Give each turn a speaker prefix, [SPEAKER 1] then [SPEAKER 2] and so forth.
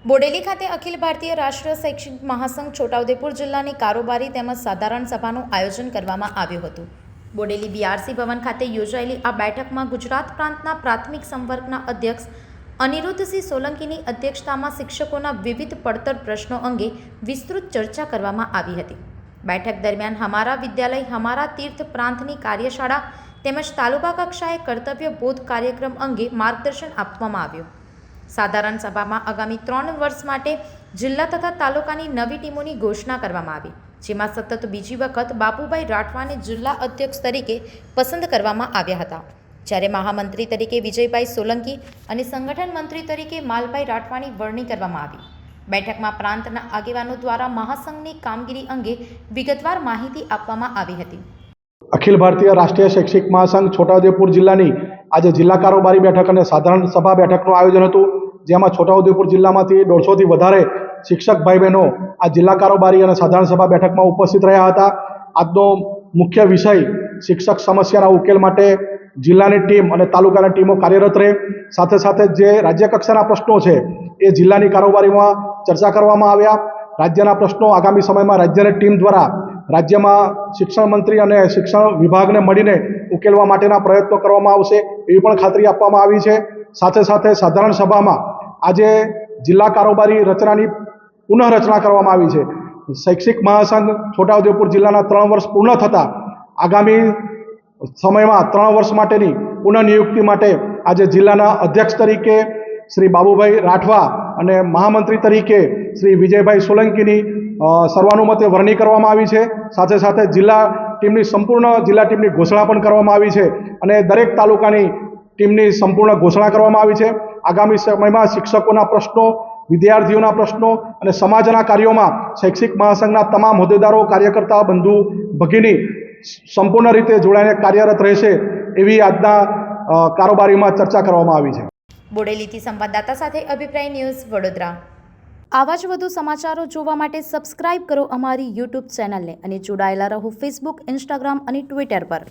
[SPEAKER 1] બોડેલી ખાતે અખિલ ભારતીય રાષ્ટ્રીય શૈક્ષણિક મહાસંઘ છોટાઉદેપુર જિલ્લાની કારોબારી તેમજ સાધારણ સભાનું આયોજન કરવામાં આવ્યું હતું. બોડેલી બીઆરસી ભવન ખાતે યોજાયેલી આ બેઠકમાં ગુજરાત પ્રાંતના પ્રાથમિક સંવર્ગના અધ્યક્ષ અનિરુદ્ધસિંહ સોલંકીની અધ્યક્ષતામાં શિક્ષકોના વિવિધ પડતર પ્રશ્નો અંગે વિસ્તૃત ચર્ચા કરવામાં આવી હતી. બેઠક દરમિયાન હમારા વિદ્યાલય હમારા તીર્થ પ્રાંતની કાર્યશાળા તેમજ તાલુકા કક્ષાએ કર્તવ્ય બોધ કાર્યક્રમ અંગે માર્ગદર્શન આપવામાં આવ્યું. સાધારણ સભામાં આગામી 3 વર્ષ માટે જિલ્લા તથા તાલુકાની નવી ટીમોની ઘોષણા કરવામાં આવી, જેમાં સતત બીજી વખત બાપુભાઈ રાઠવાને જિલ્લા અધ્યક્ષ તરીકે પસંદ કરવામાં આવ્યા હતા, જ્યારે મહામંત્રી તરીકે વિજયભાઈ સોલંકી અને સંગઠન મંત્રી તરીકે માલભાઈ રાઠવાની વરણી કરવામાં આવી. બેઠકમાં પ્રાંતના આગેવાનો દ્વારા મહાસંઘની કામગીરી અંગે વિગતવાર માહિતી આપવામાં આવી હતી.
[SPEAKER 2] અખિલ ભારતીય રાષ્ટ્રીય શૈક્ષિક મહાસંઘ છોટાઉદેપુર જિલ્લાની આજે જિલ્લા કારોબારી બેઠક અને સાધારણ સભા બેઠકનું આયોજન હતું, જેમાં છોટાઉદેપુર જિલ્લામાંથી 150થી વધારે શિક્ષક ભાઈ બહેનો આ જિલ્લા કારોબારી અને સાધારણ સભા બેઠકમાં ઉપસ્થિત રહ્યા હતા. આજનો મુખ્ય વિષય શિક્ષક સમસ્યાના ઉકેલ માટે જિલ્લાની ટીમ અને તાલુકાની ટીમો કાર્યરત રહે, સાથે સાથે જે રાજ્ય કક્ષાના પ્રશ્નો છે એ જિલ્લાની કારોબારીમાં ચર્ચા કરવામાં આવ્યા. રાજ્યના પ્રશ્નો આગામી સમયમાં રાજ્યની ટીમ દ્વારા રાજ્યમાં શિક્ષણ મંત્રી અને શિક્ષણ વિભાગને મળીને ઉકેલવા માટેના પ્રયત્નો કરવામાં આવશે એવી પણ ખાતરી આપવામાં આવી છે. સાથે સાથે સાધારણ સભામાં આજે જિલ્લા કારોબારી રચનાની પુનઃરચના કરવામાં આવી છે. શૈક્ષિક મહાસંઘ છોટાઉદેપુર જિલ્લાના 3 વર્ષ પૂર્ણ થતાં આગામી સમયમાં 3 વર્ષ માટેની પુનઃનિયુક્તિ માટે આજે જિલ્લાના અધ્યક્ષ તરીકે શ્રી બાબુભાઈ રાઠવા અને મહામંત્રી તરીકે શ્રી વિજયભાઈ સોલંકીની સર્વાનુમતે વરણી કરવામાં આવી છે. સાથે સાથે જિલ્લા ટીમની સંપૂર્ણ જિલ્લા ટીમની ઘોષણા પણ કરવામાં આવી છે અને દરેક તાલુકાની ટીમની સંપૂર્ણ ઘોષણા કરવામાં આવી છે. આગામી સમયમાં શિક્ષકોના પ્રશ્નો, વિદ્યાર્થીઓના પ્રશ્નો અને સમાજના કાર્યોમાં શૈક્ષિક મહાસંઘના તમામ હોદ્દેદારો, કાર્યકર્તા, બંધુ ભગીની સંપૂર્ણ રીતે જોડાઈને કાર્યરત રહેશે એવી આજના કારોબારીમાં ચર્ચા કરવામાં આવી છે.
[SPEAKER 1] બોડેલીથી સંવાદદાતા સાથે અભિપ્રાય ન્યૂઝ વડોદરા. આવા જ વધુ સમાચારો જોવા માટે સબસ્ક્રાઇબ કરો અમારી યુટ્યુબ ચેનલને અને જોડાયેલા રહો ફેસબુક, ઇન્સ્ટાગ્રામ અને ટ્વિટર પર.